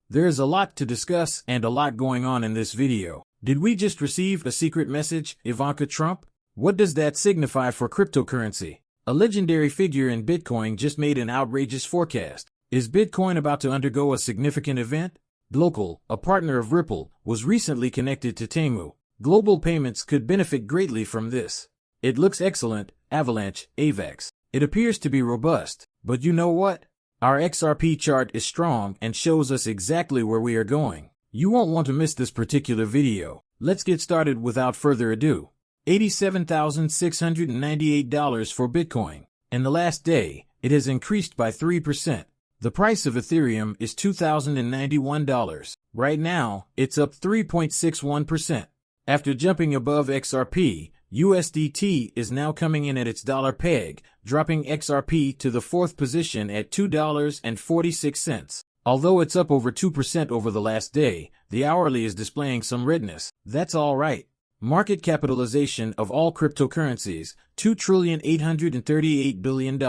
There is a lot to discuss and a lot going on in this video. Did we just receive a secret message, Ivanka Trump? What does that signify for cryptocurrency? A legendary figure in Bitcoin just made an outrageous forecast. Is Bitcoin about to undergo a significant event? Dlocal, a partner of Ripple, was recently connected to Temu. Global payments could benefit greatly from this. It looks excellent, Avalanche, AVAX. It appears to be robust, but you know what? Our XRP chart is strong and shows us exactly where we are going. You won't want to miss this particular video. Let's get started without further ado. $87,698 for Bitcoin. In the last day, it has increased by 3%. The price of Ethereum is $2,091. Right now, it's up 3.61%. After jumping above XRP, USDT is now coming in at its dollar peg, dropping XRP to the fourth position at $2.46. Although it's up over 2% over the last day, the hourly is displaying some redness. That's all right. Market capitalization of all cryptocurrencies, $2,838 billion.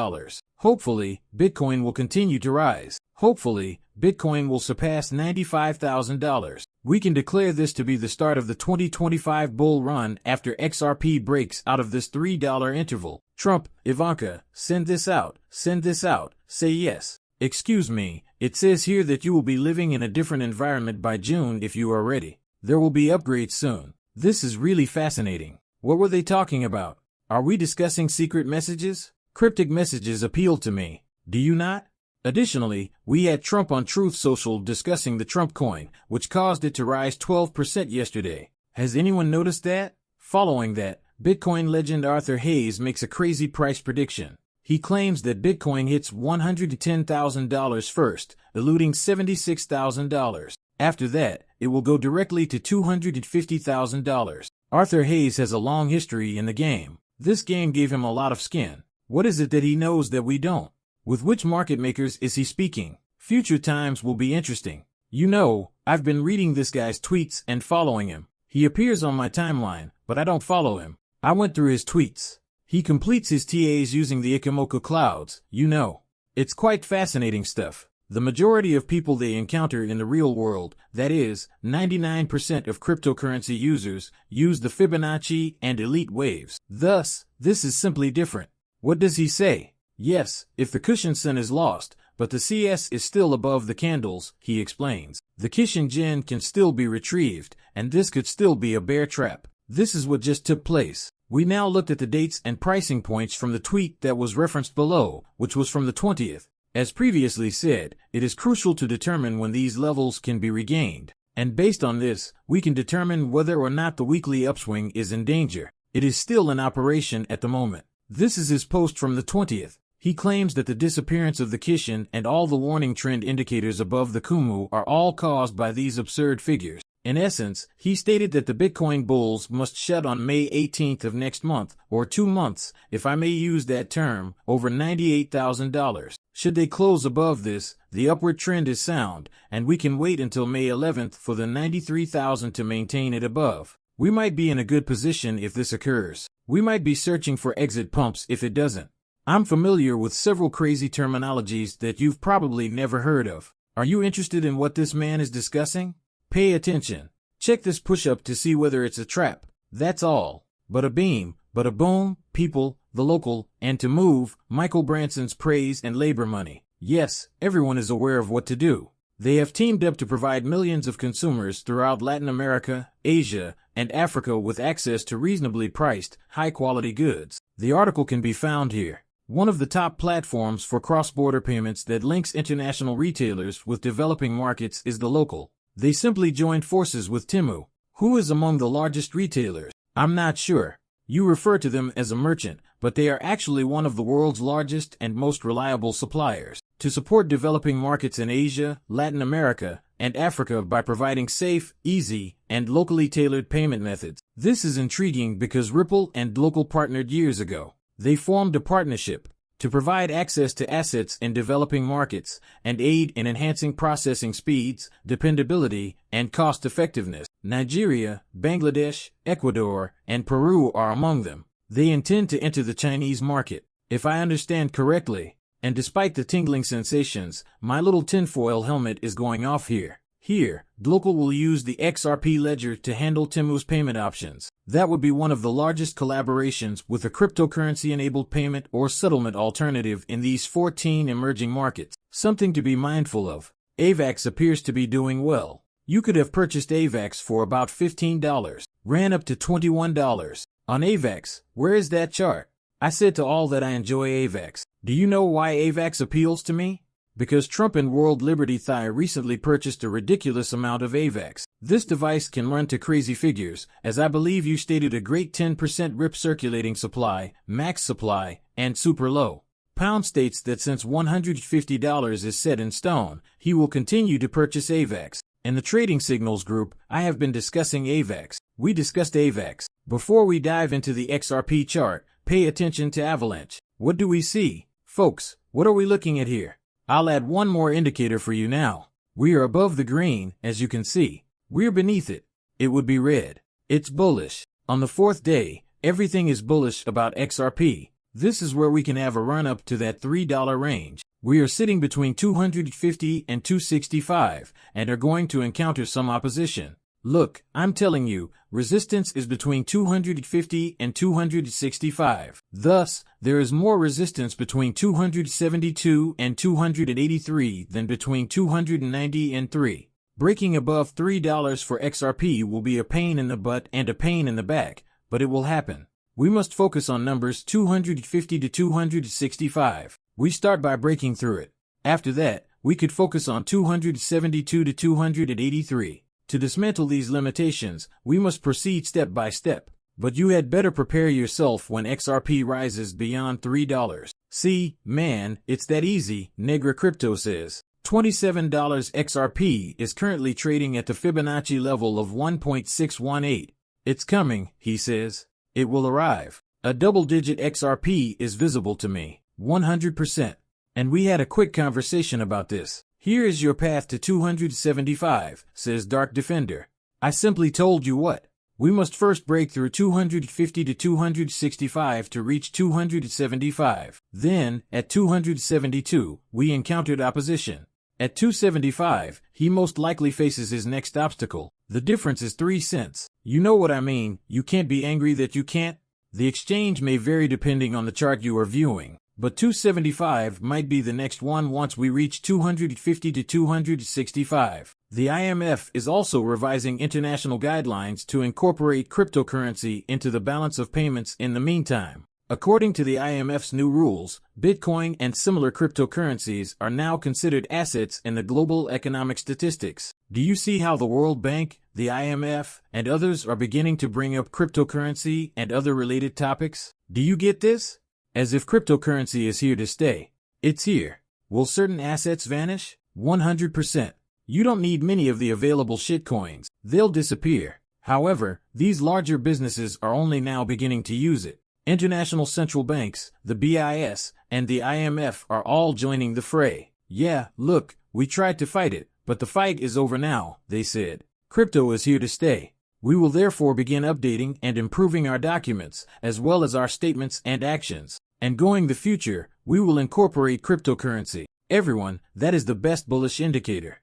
Hopefully, Bitcoin will continue to rise. Hopefully, Bitcoin will surpass $95,000. We can declare this to be the start of the 2025 bull run after XRP breaks out of this $3 interval. Trump, Ivanka, send this out, say yes. Excuse me, it says here that you will be living in a different environment by June if you are ready. There will be upgrades soon. This is really fascinating. What were they talking about? Are we discussing secret messages? Cryptic messages appeal to me. Do you not? Additionally, we had Trump on Truth Social discussing the Trump coin, which caused it to rise 12% yesterday. Has anyone noticed that? Following that, Bitcoin legend Arthur Hayes makes a crazy price prediction. He claims that Bitcoin hits $110,000 first, eluding $76,000. After that, it will go directly to $250,000. Arthur Hayes has a long history in the game. This game gave him a lot of skin. What is it that he knows that we don't? With which market makers is he speaking? Future times will be interesting. You know, I've been reading this guy's tweets and following him. He appears on my timeline, but I don't follow him. I went through his tweets. He completes his TAs using the Ichimoku clouds, you know. It's quite fascinating stuff. The majority of people they encounter in the real world, that is, 99% of cryptocurrency users, use the Fibonacci and elite waves. Thus, this is simply different. What does he say? Yes, if the cushion sun is lost, but the CS is still above the candles, he explains. The Kishin can still be retrieved, and this could still be a bear trap. This is what just took place. We now looked at the dates and pricing points from the tweet that was referenced below, which was from the 20th. As previously said, it is crucial to determine when these levels can be regained. And based on this, we can determine whether or not the weekly upswing is in danger. It is still in operation at the moment. This is his post from the 20th. He claims that the disappearance of the Kishin and all the warning trend indicators above the Kumu are all caused by these absurd figures. In essence, he stated that the Bitcoin bulls must shut on May 18th of next month, or 2 months, if I may use that term, over $98,000. Should they close above this, the upward trend is sound, and we can wait until May 11th for the 93,000 to maintain it above. We might be in a good position if this occurs. We might be searching for exit pumps if it doesn't. I'm familiar with several crazy terminologies that you've probably never heard of. Are you interested in what this man is discussing? Pay attention. Check this push-up to see whether it's a trap. That's all. Bada beam, bada boom, people, the local, and to move, Michael Branson's praise and labor money. Yes, everyone is aware of what to do. They have teamed up to provide millions of consumers throughout Latin America, Asia, and Africa with access to reasonably priced, high-quality goods. The article can be found here. One of the top platforms for cross-border payments that links international retailers with developing markets is Dlocal. They simply joined forces with Temu. Who is among the largest retailers? I'm not sure. You refer to them as a merchant, but they are actually one of the world's largest and most reliable suppliers. To support developing markets in Asia, Latin America, and Africa by providing safe, easy, and locally tailored payment methods. This is intriguing because Ripple and Dlocal partnered years ago. They formed a partnership to provide access to assets in developing markets and aid in enhancing processing speeds, dependability, and cost-effectiveness. Nigeria, Bangladesh, Ecuador, and Peru are among them. They intend to enter the Chinese market, if I understand correctly. And despite the tingling sensations, my little tinfoil helmet is going off here. Here, Dlocal will use the XRP ledger to handle Temu's payment options. That would be one of the largest collaborations with a cryptocurrency-enabled payment or settlement alternative in these 14 emerging markets. Something to be mindful of. AVAX appears to be doing well. You could have purchased AVAX for about $15, ran up to $21. On AVAX, where is that chart? I said to all that I enjoy AVAX. Do you know why AVAX appeals to me? Because Trump and World Liberty Thai recently purchased a ridiculous amount of AVAX. This device can run to crazy figures, as I believe you stated a great 10% RIP circulating supply, max supply, and super low. Pound states that since $150 is set in stone, he will continue to purchase AVAX. In the Trading Signals group, I have been discussing AVAX. We discussed AVAX. Before we dive into the XRP chart, pay attention to Avalanche. What do we see? Folks, what are we looking at here? I'll add one more indicator for you now. We are above the green, as you can see. We're beneath it. It would be red. It's bullish. On the fourth day, everything is bullish about XRP. This is where we can have a run up to that $3 range. We are sitting between 250 and 265 and are going to encounter some opposition. Look, I'm telling you, resistance is between 250 and 265. Thus, there is more resistance between 272 and 283 than between 290 and 3. Breaking above $3 for XRP will be a pain in the butt and a pain in the back, but it will happen. We must focus on numbers 250 to 265. We start by breaking through it. After that, we could focus on 272 to 283. To dismantle these limitations, we must proceed step by step. But you had better prepare yourself when XRP rises beyond $3. See, man, it's that easy, Negra Crypto says. $27 XRP is currently trading at the Fibonacci level of 1.618. It's coming, he says. It will arrive. A double-digit XRP is visible to me, 100%. And we had a quick conversation about this. Here is your path to 275, says Dark Defender. I simply told you what. We must first break through 250 to 265 to reach 275. Then, at 272, we encountered opposition. At 275, he most likely faces his next obstacle. The difference is 3 cents. You know what I mean, you can't be angry that you can't. The exchange may vary depending on the chart you are viewing, but 275 might be the next one once we reach 250 to 265. The IMF is also revising international guidelines to incorporate cryptocurrency into the balance of payments in the meantime. According to the IMF's new rules, Bitcoin and similar cryptocurrencies are now considered assets in the global economic statistics. Do you see how the World Bank, the IMF, and others are beginning to bring up cryptocurrency and other related topics? Do you get this? As if cryptocurrency is here to stay. It's here. Will certain assets vanish? 100%. You don't need many of the available shitcoins. They'll disappear. However, these larger businesses are only now beginning to use it. International central banks, the BIS, and the IMF are all joining the fray. Yeah, look, we tried to fight it, but the fight is over now, they said. Crypto is here to stay. We will therefore begin updating and improving our documents, as well as our statements and actions. And going the future, we will incorporate cryptocurrency. Everyone, that is the best bullish indicator.